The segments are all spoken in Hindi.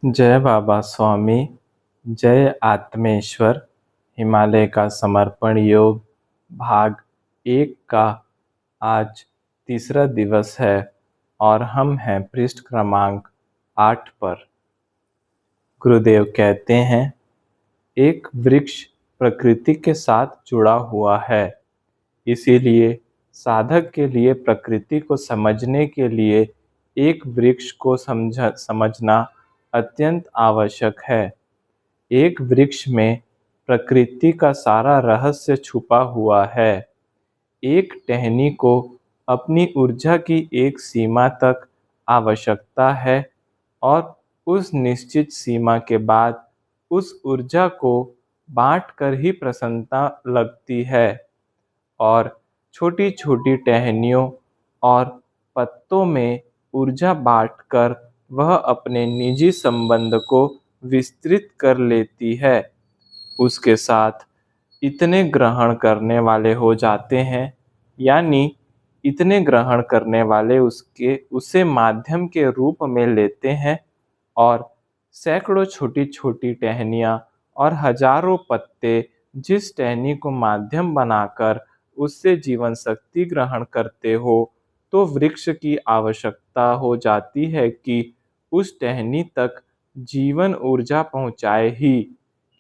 जय बाबा स्वामी। जय आत्मेश्वर। हिमालय का समर्पण योग भाग 1 का आज तीसरा दिवस है और हम हैं पृष्ठ क्रमांक 8 पर। गुरुदेव कहते हैं, एक वृक्ष प्रकृति के साथ जुड़ा हुआ है, इसीलिए साधक के लिए प्रकृति को समझने के लिए एक वृक्ष को समझना अत्यंत आवश्यक है। एक वृक्ष में प्रकृति का सारा रहस्य छुपा हुआ है। एक टहनी को अपनी ऊर्जा की एक सीमा तक आवश्यकता है और उस निश्चित सीमा के बाद उस ऊर्जा को बांटकर ही प्रसन्नता लगती है। और छोटी छोटी टहनियों और पत्तों में ऊर्जा बांटकर वह अपने निजी संबंध को विस्तृत कर लेती है। उसके साथ इतने ग्रहण करने वाले हो जाते हैं, यानी इतने ग्रहण करने वाले उसे माध्यम के रूप में लेते हैं और सैकड़ों छोटी छोटी टहनियाँ और हजारों पत्ते जिस टहनी को माध्यम बनाकर उससे जीवन शक्ति ग्रहण करते हो, तो वृक्ष की आवश्यकता हो जाती है कि उस टहनी तक जीवन ऊर्जा पहुँचाए ही,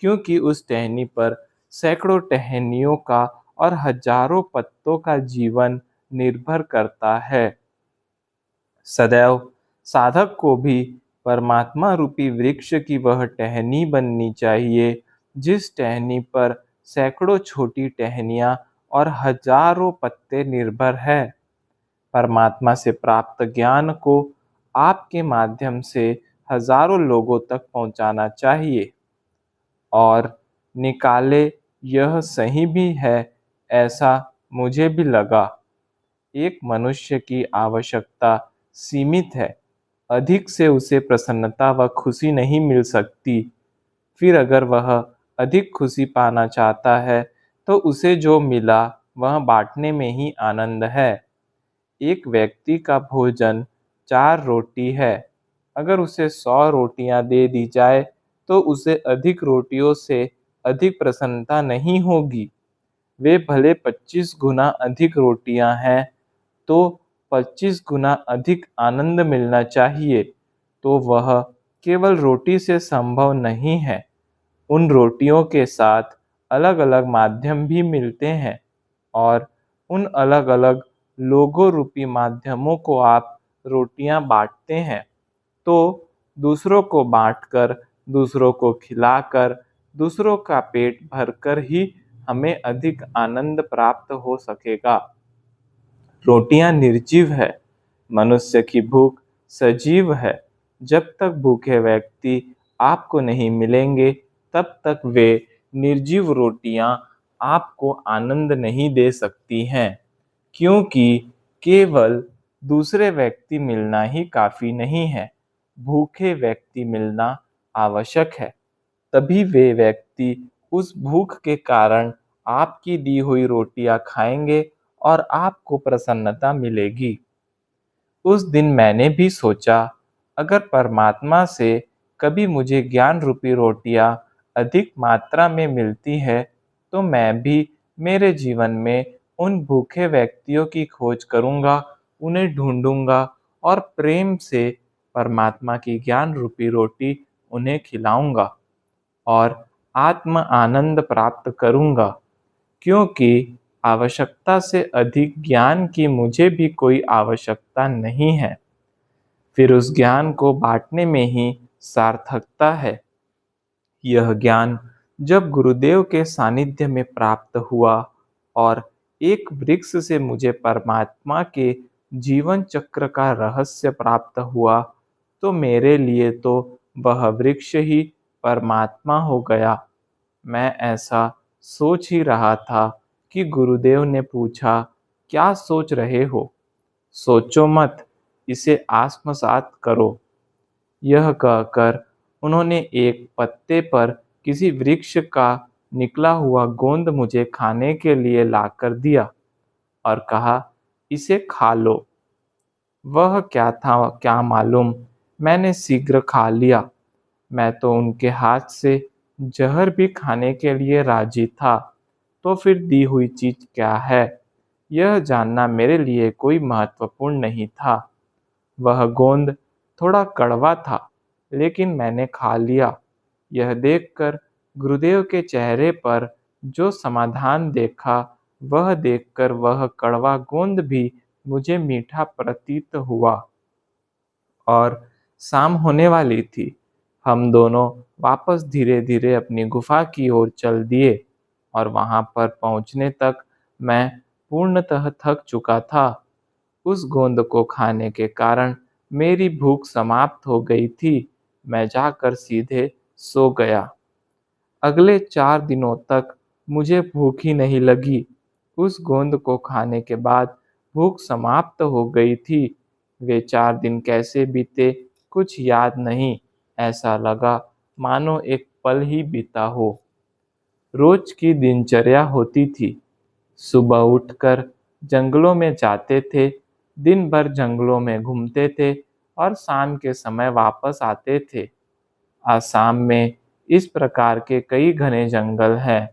क्योंकि उस टहनी पर सैकड़ों टहनियों का और हजारों पत्तों का जीवन निर्भर करता है। सदैव साधक को भी परमात्मा रूपी वृक्ष की वह टहनी बननी चाहिए, जिस टहनी पर सैकड़ों छोटी टहनियाँ और हजारों पत्ते निर्भर है। परमात्मा से प्राप्त ज्ञान को आपके माध्यम से हजारों लोगों तक पहुंचाना चाहिए। और निकाले यह सही भी है, ऐसा मुझे भी लगा। एक मनुष्य की आवश्यकता सीमित है, अधिक से उसे प्रसन्नता व खुशी नहीं मिल सकती। फिर अगर वह अधिक खुशी पाना चाहता है तो उसे जो मिला वह बांटने में ही आनंद है। एक व्यक्ति का भोजन 4 रोटी है, अगर उसे 100 रोटियां दे दी जाए तो उसे अधिक रोटियों से अधिक प्रसन्नता नहीं होगी। वे भले 25 गुना अधिक रोटियां हैं, तो 25 गुना अधिक आनंद मिलना चाहिए, तो वह केवल रोटी से संभव नहीं है। उन रोटियों के साथ अलग अलग माध्यम भी मिलते हैं और उन अलग अलग लोगों रूपी माध्यमों को आप रोटियां बांटते हैं, तो दूसरों को बांटकर, दूसरों को खिलाकर, दूसरों का पेट भरकर ही हमें अधिक आनंद प्राप्त हो सकेगा। रोटियां निर्जीव है, मनुष्य की भूख सजीव है। जब तक भूखे व्यक्ति आपको नहीं मिलेंगे, तब तक वे निर्जीव रोटियां आपको आनंद नहीं दे सकती हैं, क्योंकि केवल दूसरे व्यक्ति मिलना ही काफी नहीं है, भूखे व्यक्ति मिलना आवश्यक है। तभी वे व्यक्ति उस भूख के कारण आपकी दी हुई रोटियां खाएंगे और आपको प्रसन्नता मिलेगी। उस दिन मैंने भी सोचा, अगर परमात्मा से कभी मुझे ज्ञान रूपी रोटियां अधिक मात्रा में मिलती है, तो मैं भी मेरे जीवन में उन भूखे व्यक्तियों की खोज करूंगा, उन्हें ढूंढूंगा और प्रेम से परमात्मा की ज्ञान रूपी रोटी उन्हें खिलाऊंगा और आत्म आनंद प्राप्त करूंगा, क्योंकि आवश्यकता से अधिक ज्ञान की मुझे भी कोई आवश्यकता नहीं है। फिर उस ज्ञान को बांटने में ही सार्थकता है। यह ज्ञान जब गुरुदेव के सानिध्य में प्राप्त हुआ और एक वृक्ष से मुझे परमात्मा के जीवन चक्र का रहस्य प्राप्त हुआ, तो मेरे लिए तो वह वृक्ष ही परमात्मा हो गया। मैं ऐसा सोच ही रहा था कि गुरुदेव ने पूछा, क्या सोच रहे हो? सोचो मत, इसे आत्मसात करो। यह कहकर उन्होंने एक पत्ते पर किसी वृक्ष का निकला हुआ गोंद मुझे खाने के लिए लाकर दिया और कहा, इसे खा लो। वह क्या था क्या मालूम, मैंने शीघ्र खा लिया मैं तो उनके हाथ से जहर भी खाने के लिए राजी था। तो फिर दी हुई चीज क्या है, यह जानना मेरे लिए कोई महत्वपूर्ण नहीं था। वह गोंद थोड़ा कड़वा था, लेकिन मैंने खा लिया। यह देखकर गुरुदेव के चेहरे पर जो समाधान देखा, वह देखकर वह कड़वा गोंद भी मुझे मीठा प्रतीत हुआ। और शाम होने वाली थी। हम दोनों वापस धीरे धीरे अपनी गुफा की ओर चल दिए और वहां पर पहुंचने तक मैं पूर्णतः थक चुका था। उस गोंद को खाने के कारण मेरी भूख समाप्त हो गई थी। मैं जाकर सीधे सो गया। अगले 4 दिनों तक मुझे भूख ही नहीं लगी। उस गोंद को खाने के बाद भूख समाप्त हो गई थी। वे 4 दिन कैसे बीते कुछ याद नहीं। ऐसा लगा मानो एक पल ही बीता हो। रोज की दिनचर्या होती थी। सुबह उठकर जंगलों में जाते थे, दिन भर जंगलों में घूमते थे और शाम के समय वापस आते थे। आसाम में इस प्रकार के कई घने जंगल हैं।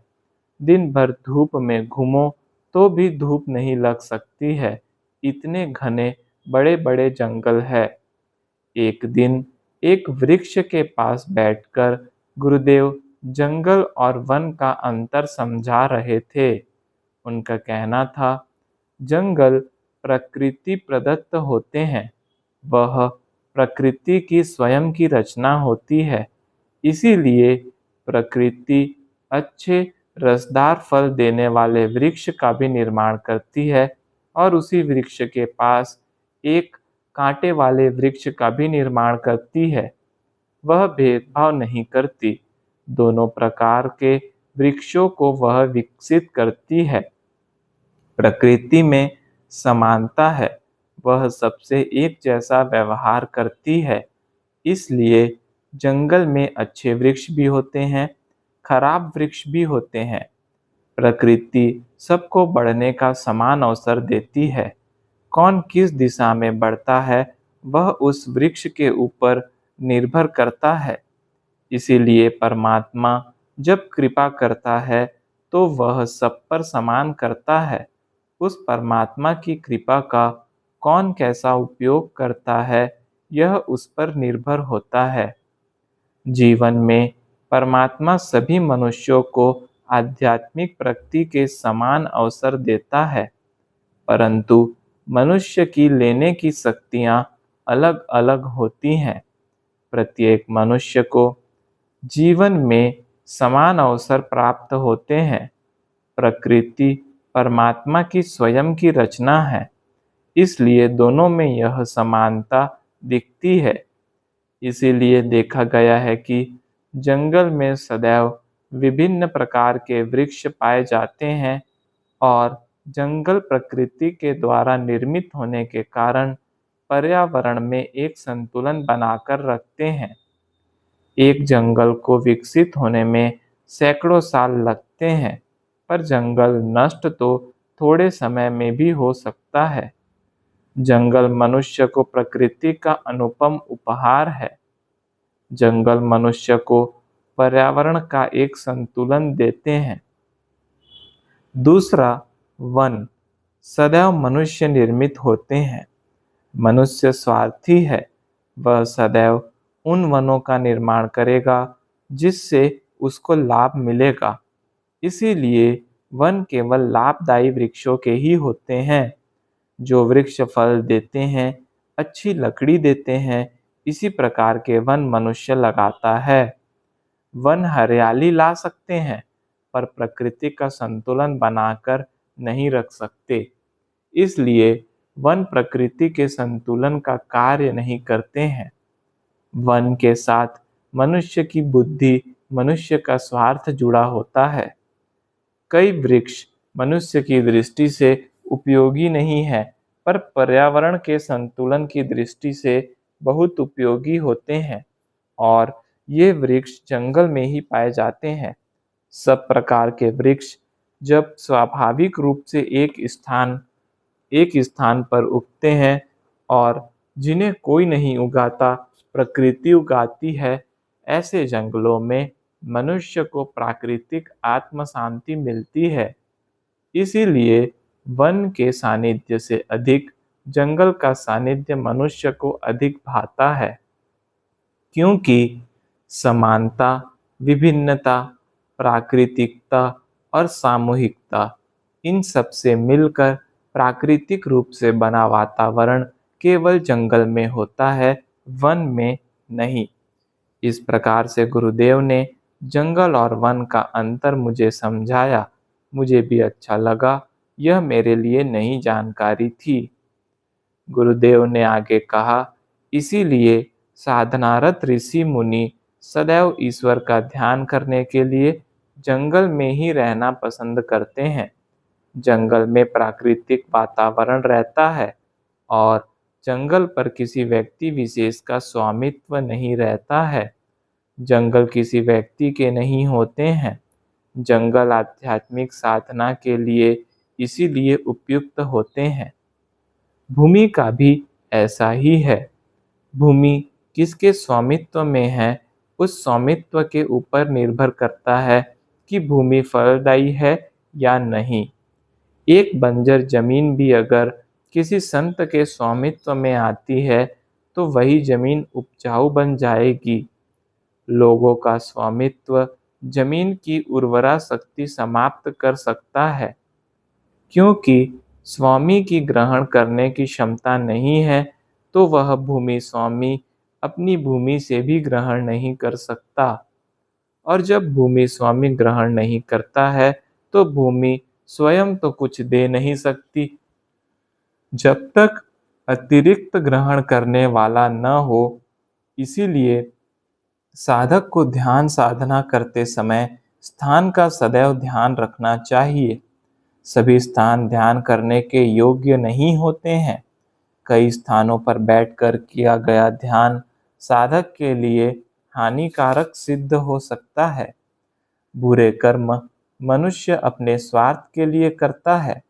दिन भर धूप में घूमो तो भी धूप नहीं लग सकती है, इतने घने बड़े बड़े जंगल है। एक दिन एक वृक्ष के पास बैठकर गुरुदेव जंगल और वन का अंतर समझा रहे थे। उनका कहना था, जंगल प्रकृति प्रदत्त होते हैं। वह प्रकृति की स्वयं की रचना होती है। इसीलिए प्रकृति अच्छे रसदार फल देने वाले वृक्ष का भी निर्माण करती है और उसी वृक्ष के पास एक कांटे वाले वृक्ष का भी निर्माण करती है। वह भेदभाव नहीं करती। दोनों प्रकार के वृक्षों को वह विकसित करती है। प्रकृति में समानता है। वह सबसे एक जैसा व्यवहार करती है। इसलिए जंगल में अच्छे वृक्ष भी होते हैं, खराब वृक्ष भी होते हैं। प्रकृति सबको बढ़ने का समान अवसर देती है। कौन किस दिशा में बढ़ता है, वह उस वृक्ष के ऊपर निर्भर करता है। इसीलिए परमात्मा जब कृपा करता है, तो वह सब पर समान करता है। उस परमात्मा की कृपा का कौन कैसा उपयोग करता है, यह उस पर निर्भर होता है। जीवन में परमात्मा सभी मनुष्यों को आध्यात्मिक प्रगति के समान अवसर देता है, परंतु मनुष्य की लेने की शक्तियाँ अलग अलग होती हैं। प्रत्येक मनुष्य को जीवन में समान अवसर प्राप्त होते हैं। प्रकृति परमात्मा की स्वयं की रचना है, इसलिए दोनों में यह समानता दिखती है। इसीलिए देखा गया है कि जंगल में सदैव विभिन्न प्रकार के वृक्ष पाए जाते हैं और जंगल प्रकृति के द्वारा निर्मित होने के कारण पर्यावरण में एक संतुलन बनाकर रखते हैं। एक जंगल को विकसित होने में सैकड़ों साल लगते हैं, पर जंगल नष्ट तो थोड़े समय में भी हो सकता है। जंगल मनुष्य को प्रकृति का अनुपम उपहार है। जंगल मनुष्य को पर्यावरण का एक संतुलन देते हैं। दूसरा, वन सदैव मनुष्य निर्मित होते हैं। मनुष्य स्वार्थी है। वह सदैव उन वनों का निर्माण करेगा जिससे उसको लाभ मिलेगा। इसीलिए वन केवल लाभदायी वृक्षों के ही होते हैं। जो वृक्ष फल देते हैं, अच्छी लकड़ी देते हैं, इसी प्रकार के वन मनुष्य लगाता है। वन हरियाली ला सकते हैं, पर प्रकृति का संतुलन बनाकर नहीं रख सकते। इसलिए वन प्रकृति के संतुलन का कार्य नहीं करते हैं। वन के साथ मनुष्य की बुद्धि, मनुष्य का स्वार्थ जुड़ा होता है। कई वृक्ष मनुष्य की दृष्टि से उपयोगी नहीं है, पर पर्यावरण के संतुलन की दृष्टि से बहुत उपयोगी होते हैं और ये वृक्ष जंगल में ही पाए जाते हैं। सब प्रकार के वृक्ष जब स्वाभाविक रूप से एक स्थान पर उगते हैं और जिन्हें कोई नहीं उगाता, प्रकृति उगाती है, ऐसे जंगलों में मनुष्य को प्राकृतिक आत्म शांति मिलती है। इसीलिए वन के सानिध्य से अधिक जंगल का सानिध्य मनुष्य को अधिक भाता है, क्योंकि समानता, विभिन्नता, प्राकृतिकता और सामूहिकता, इन सब से मिलकर प्राकृतिक रूप से बना वातावरण केवल जंगल में होता है, वन में नहीं। इस प्रकार से गुरुदेव ने जंगल और वन का अंतर मुझे समझाया। मुझे भी अच्छा लगा, यह मेरे लिए नई जानकारी थी। गुरुदेव ने आगे कहा, इसीलिए साधनारत ऋषि मुनि सदैव ईश्वर का ध्यान करने के लिए जंगल में ही रहना पसंद करते हैं। जंगल में प्राकृतिक वातावरण रहता है और जंगल पर किसी व्यक्ति विशेष का स्वामित्व नहीं रहता है। जंगल किसी व्यक्ति के नहीं होते हैं। जंगल आध्यात्मिक साधना के लिए इसीलिए उपयुक्त होते हैं। भूमि का भी ऐसा ही है। भूमि किसके स्वामित्व में है, उस स्वामित्व के ऊपर निर्भर करता है कि भूमि फलदायी है या नहीं। एक बंजर जमीन भी अगर किसी संत के स्वामित्व में आती है तो वही जमीन उपजाऊ बन जाएगी। लोगों का स्वामित्व जमीन की उर्वरा शक्ति समाप्त कर सकता है, क्योंकि स्वामी की ग्रहण करने की क्षमता नहीं है, तो वह भूमि स्वामी अपनी भूमि से भी ग्रहण नहीं कर सकता। और जब भूमि स्वामी ग्रहण नहीं करता है तो भूमि स्वयं तो कुछ दे नहीं सकती। जब तक अतिरिक्त ग्रहण करने वाला न हो, इसीलिए साधक को ध्यान साधना करते समय स्थान का सदैव ध्यान रखना चाहिए। सभी स्थान ध्यान करने के योग्य नहीं होते हैं। कई स्थानों पर बैठकर किया गया ध्यान साधक के लिए हानिकारक सिद्ध हो सकता है। बुरे कर्म मनुष्य अपने स्वार्थ के लिए करता है,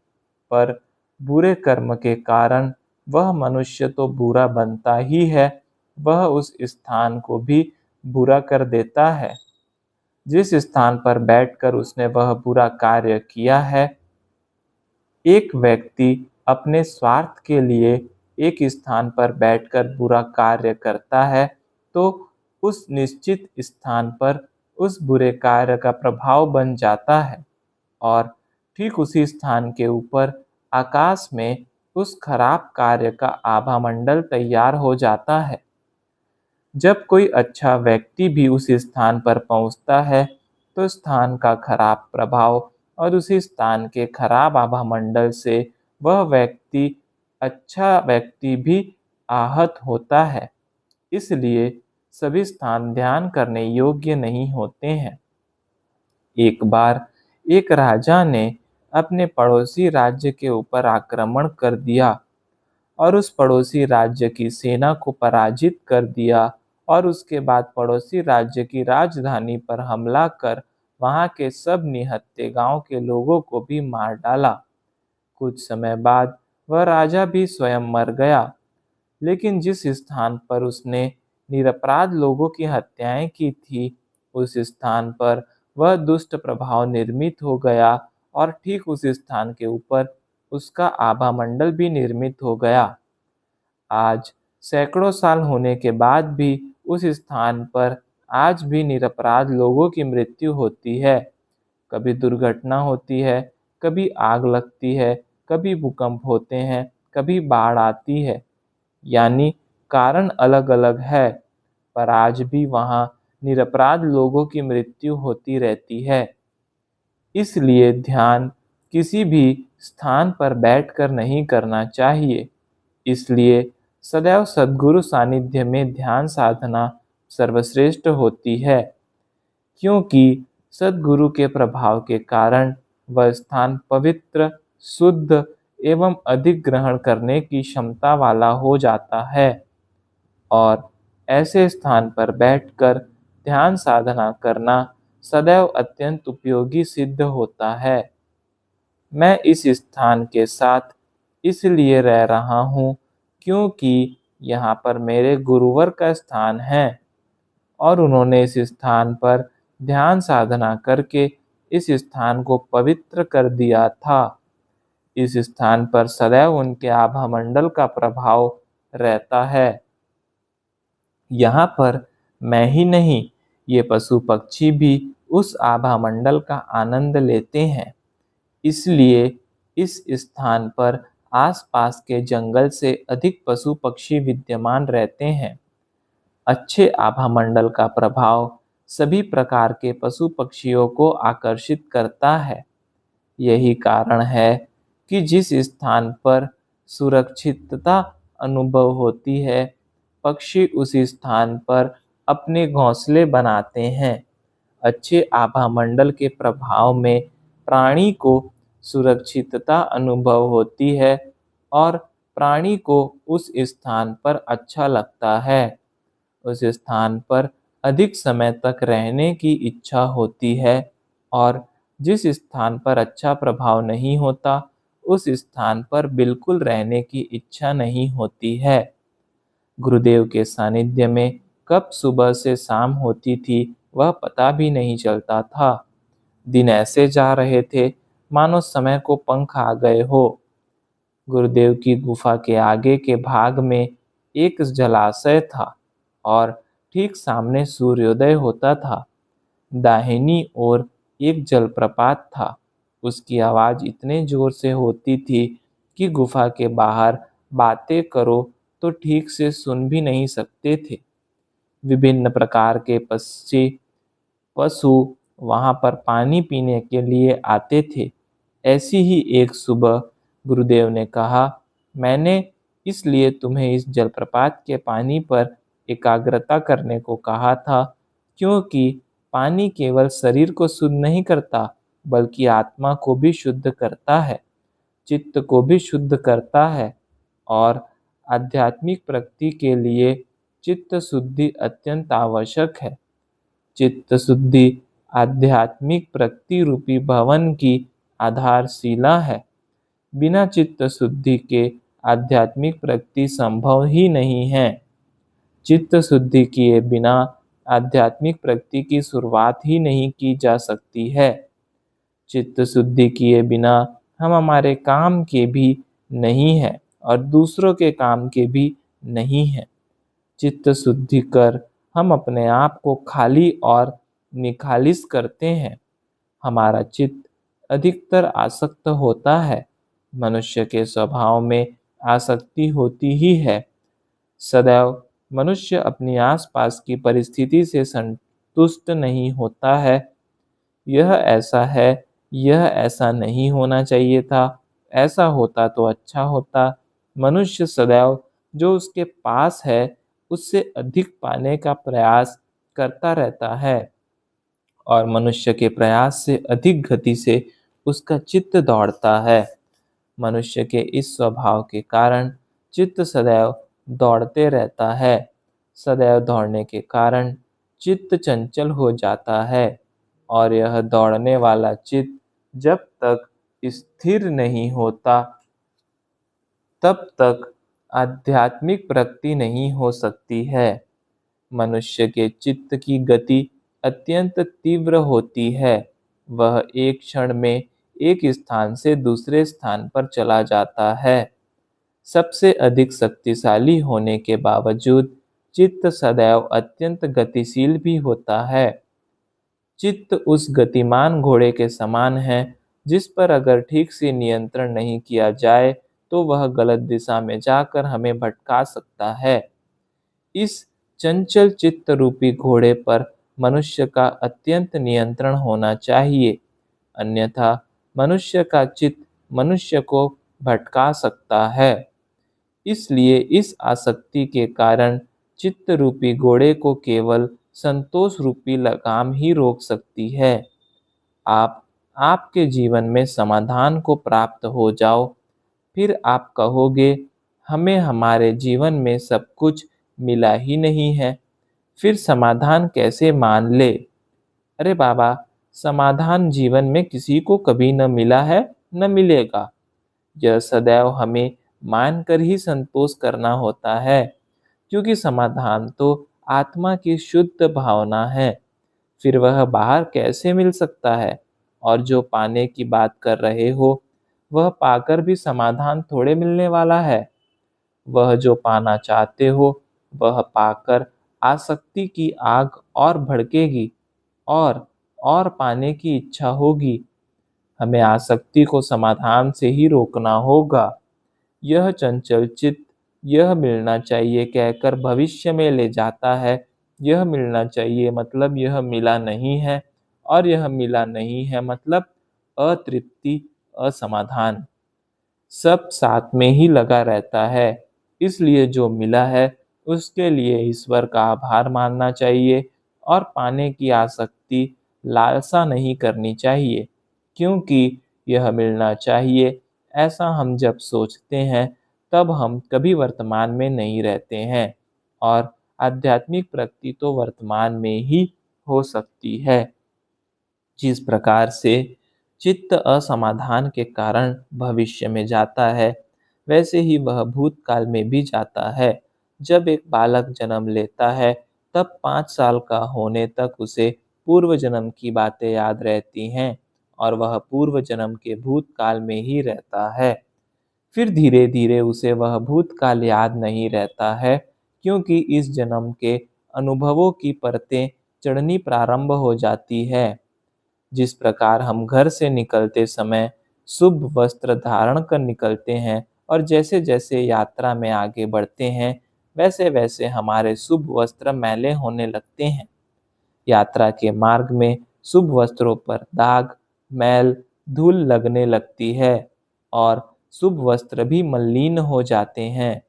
पर बुरे कर्म के कारण वह मनुष्य तो बुरा बनता ही है, वह उस स्थान को भी बुरा कर देता है। जिस स्थान पर बैठकर उसने वह बुरा कार्य किया है, एक व्यक्ति अपने स्वार्थ के लिए एक स्थान पर बैठकर बुरा कार्य करता है, तो उस निश्चित स्थान पर उस बुरे कार्य का प्रभाव बन जाता है और ठीक उसी स्थान के ऊपर आकाश में उस खराब कार्य का आभामंडल तैयार हो जाता है। जब कोई अच्छा व्यक्ति भी उस स्थान पर पहुंचता है, तो स्थान का खराब प्रभाव और उसी स्थान के खराब आभामंडल से वह व्यक्ति, अच्छा व्यक्ति भी आहत होता है। इसलिए सभी स्थान ध्यान करने योग्य नहीं होते हैं। एक बार एक राजा ने अपने पड़ोसी राज्य के ऊपर आक्रमण कर दिया और उस पड़ोसी राज्य की सेना को पराजित कर दिया और उसके बाद पड़ोसी राज्य की राजधानी पर हमला कर वहां के सब निहत्थे गांव के लोगों को भी मार डाला। कुछ समय बाद वह राजा भी स्वयं मर गया, लेकिन जिस स्थान पर उसने निरपराध लोगों की हत्याएं की थी, उस स्थान पर वह दुष्ट प्रभाव निर्मित हो गया और ठीक उस स्थान के ऊपर उसका आभामंडल भी निर्मित हो गया। आज सैकड़ों साल होने के बाद भी उस स्थान पर आज भी निरपराध लोगों की मृत्यु होती है। कभी दुर्घटना होती है, कभी आग लगती है, कभी भूकंप होते हैं, कभी बाढ़ आती है। यानी कारण अलग अलग है, पर आज भी वहाँ निरपराध लोगों की मृत्यु होती रहती है। इसलिए ध्यान किसी भी स्थान पर बैठकर नहीं करना चाहिए। इसलिए सदैव सद्गुरु सानिध्य में ध्यान साधना सर्वश्रेष्ठ होती है, क्योंकि सद्गुरु के प्रभाव के कारण वह स्थान पवित्र, शुद्ध एवं अधिक ग्रहण करने की क्षमता वाला हो जाता है और ऐसे स्थान पर बैठकर ध्यान साधना करना सदैव अत्यंत उपयोगी सिद्ध होता है। मैं इस स्थान के साथ इसलिए रह रहा हूँ क्योंकि यहाँ पर मेरे गुरुवर का स्थान है और उन्होंने इस स्थान पर ध्यान साधना करके इस स्थान को पवित्र कर दिया था। इस स्थान पर सदैव उनके आभा मंडल का प्रभाव रहता है। यहाँ पर मैं ही नहीं, ये पशु पक्षी भी उस आभा मंडल का आनंद लेते हैं। इसलिए इस स्थान पर आसपास के जंगल से अधिक पशु पक्षी विद्यमान रहते हैं। अच्छे आभा मंडल का प्रभाव सभी प्रकार के पशु पक्षियों को आकर्षित करता है। यही कारण है कि जिस स्थान पर सुरक्षितता अनुभव होती है, पक्षी उस स्थान पर अपने घोंसले बनाते हैं। अच्छे आभा मंडल के प्रभाव में प्राणी को सुरक्षितता अनुभव होती है और प्राणी को उस स्थान पर अच्छा लगता है। उस स्थान पर अधिक समय तक रहने की इच्छा होती है और जिस स्थान पर अच्छा प्रभाव नहीं होता, उस स्थान पर बिल्कुल रहने की इच्छा नहीं होती है। गुरुदेव के सानिध्य में कब सुबह से शाम होती थी, वह पता भी नहीं चलता था। दिन ऐसे जा रहे थे मानो समय को पंख आ गए हो। गुरुदेव की गुफा के आगे के भाग में एक जलाशय था और ठीक सामने सूर्योदय होता था। दाहिनी ओर एक जलप्रपात था। उसकी आवाज इतने जोर से होती थी कि गुफा के बाहर बातें करो तो ठीक से सुन भी नहीं सकते थे। विभिन्न प्रकार के पशु वहां पर पानी पीने के लिए आते थे। ऐसी ही एक सुबह गुरुदेव ने कहा, मैंने इसलिए तुम्हें इस जलप्रपात के पानी पर एकाग्रता करने को कहा था, क्योंकि पानी केवल शरीर को शुद्ध नहीं करता, बल्कि आत्मा को भी शुद्ध करता है, चित्त को भी शुद्ध करता है और आध्यात्मिक प्रगति के लिए चित्त शुद्धि अत्यंत आवश्यक है। चित्त शुद्धि आध्यात्मिक प्रगति रूपी भवन की आधारशिला है। बिना चित्त शुद्धि के आध्यात्मिक प्रगति संभव ही नहीं है। चित्त शुद्धि किए बिना आध्यात्मिक प्रगति की शुरुआत ही नहीं की जा सकती है। चित्त शुद्धि किए बिना हम हमारे काम के भी नहीं हैं और दूसरों के काम के भी नहीं हैं। चित्त शुद्धि कर हम अपने आप को खाली और निखालिस करते हैं। हमारा चित्त अधिकतर आसक्त होता है। मनुष्य के स्वभाव में आसक्ति होती ही है। सदैव मनुष्य अपनी आसपास की परिस्थिति से संतुष्ट नहीं होता है। यह ऐसा है, यह ऐसा नहीं होना चाहिए था, ऐसा होता तो अच्छा होता। मनुष्य सदैव जो उसके पास है उससे अधिक पाने का प्रयास करता रहता है और मनुष्य के प्रयास से अधिक गति से उसका चित्त दौड़ता है। मनुष्य के इस स्वभाव के कारण चित्त सदैव दौड़ते रहता है। सदैव दौड़ने के कारण चित्त चंचल हो जाता है और यह दौड़ने वाला चित्त जब तक स्थिर नहीं होता, तब तक आध्यात्मिक प्रगति नहीं हो सकती है। मनुष्य के चित्त की गति अत्यंत तीव्र होती है। वह एक क्षण में एक स्थान से दूसरे स्थान पर चला जाता है। सबसे अधिक शक्तिशाली होने के बावजूद चित्त सदैव अत्यंत गतिशील भी होता है। चित्त उस गतिमान घोड़े के समान है जिस पर अगर ठीक से नियंत्रण नहीं किया जाए तो वह गलत दिशा में जाकर हमें भटका सकता है। इस चंचल चित्त रूपी घोड़े पर मनुष्य का अत्यंत नियंत्रण होना चाहिए, अन्यथा मनुष्य का चित्त मनुष्य को भटका सकता है। इसलिए इस आसक्ति के कारण चित्त रूपी घोड़े को केवल संतोष रूपी लगाम ही रोक सकती है। आपके जीवन में समाधान को प्राप्त हो जाओ, फिर आप कहोगे हमें हमारे जीवन में सब कुछ मिला ही नहीं है, फिर समाधान कैसे मान ले। अरे बाबा, समाधान जीवन में किसी को कभी न मिला है, न मिलेगा। यह सदैव हमें मानकर ही संतोष करना होता है, क्योंकि समाधान तो आत्मा की शुद्ध भावना है, फिर वह बाहर कैसे मिल सकता है? और जो पाने की बात कर रहे हो, वह पाकर भी समाधान थोड़े मिलने वाला है। वह जो पाना चाहते हो, वह पाकर आसक्ति की आग और भड़केगी और पाने की इच्छा होगी। हमें आसक्ति को समाधान से ही रोकना होगा। यह चंचल चित्त यह मिलना चाहिए कहकर भविष्य में ले जाता है। यह मिलना चाहिए मतलब यह मिला नहीं है, और यह मिला नहीं है मतलब अतृप्ति, असमाधान, सब साथ में ही लगा रहता है। इसलिए जो मिला है उसके लिए ईश्वर का आभार मानना चाहिए, और पाने की आसक्ति, लालसा नहीं करनी चाहिए, क्योंकि यह मिलना चाहिए ऐसा हम जब सोचते हैं तब हम कभी वर्तमान में नहीं रहते हैं, और आध्यात्मिक प्रगति तो वर्तमान में ही हो सकती है। जिस प्रकार से चित्त असमाधान के कारण भविष्य में जाता है, वैसे ही वह भूतकाल में भी जाता है। जब एक बालक जन्म लेता है, तब 5 साल का होने तक उसे पूर्व जन्म की बातें याद रहती हैं, और वह पूर्व जन्म के भूतकाल में ही रहता है। फिर धीरे धीरे उसे वह भूतकाल याद नहीं रहता है, क्योंकि इस जन्म के अनुभवों की परतें चढ़नी प्रारंभ हो जाती है। जिस प्रकार हम घर से निकलते समय शुभ वस्त्र धारण कर निकलते हैं, और जैसे जैसे यात्रा में आगे बढ़ते हैं, वैसे वैसे हमारे शुभ वस्त्र मैले होने लगते हैं। यात्रा के मार्ग में शुभ वस्त्रों पर दाग, मैल, धूल लगने लगती है, और शुभ वस्त्र भी मलिन हो जाते हैं।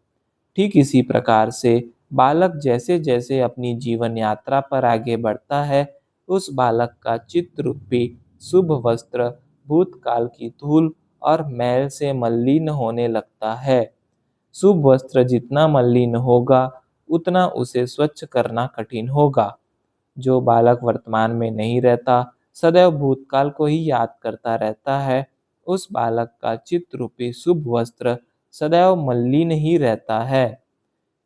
ठीक इसी प्रकार से बालक जैसे जैसे अपनी जीवन यात्रा पर आगे बढ़ता है, उस बालक का चित्त रूपी शुभ वस्त्र भूतकाल की धूल और मैल से मलिन होने लगता है। शुभ वस्त्र जितना मलिन होगा, उतना उसे स्वच्छ करना कठिन होगा। जो बालक वर्तमान में नहीं रहता, सदैव भूतकाल को ही याद करता रहता है, उस बालक का चित्त रूपी शुभ वस्त्र सदैव मलिन ही रहता है,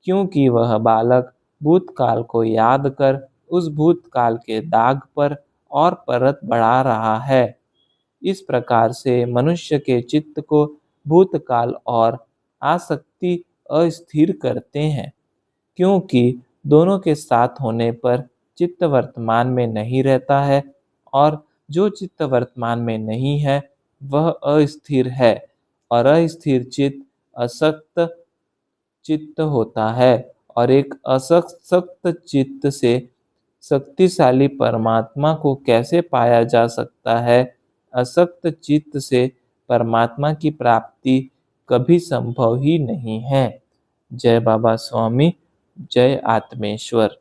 क्योंकि वह बालक भूतकाल को याद कर उस भूतकाल के दाग पर और परत बढ़ा रहा है। इस प्रकार से मनुष्य के चित्त को भूतकाल और आसक्ति अस्थिर करते हैं, क्योंकि दोनों के साथ होने पर चित्त वर्तमान में नहीं रहता है, और जो चित्त वर्तमान में नहीं है वह अस्थिर है, और अस्थिर चित्त असक्त चित्त होता है। और एक असक्त चित्त से शक्तिशाली परमात्मा को कैसे पाया जा सकता है? असक्त चित्त से परमात्मा की प्राप्ति कभी संभव ही नहीं है। जय बाबा स्वामी, जय आत्मेश्वर।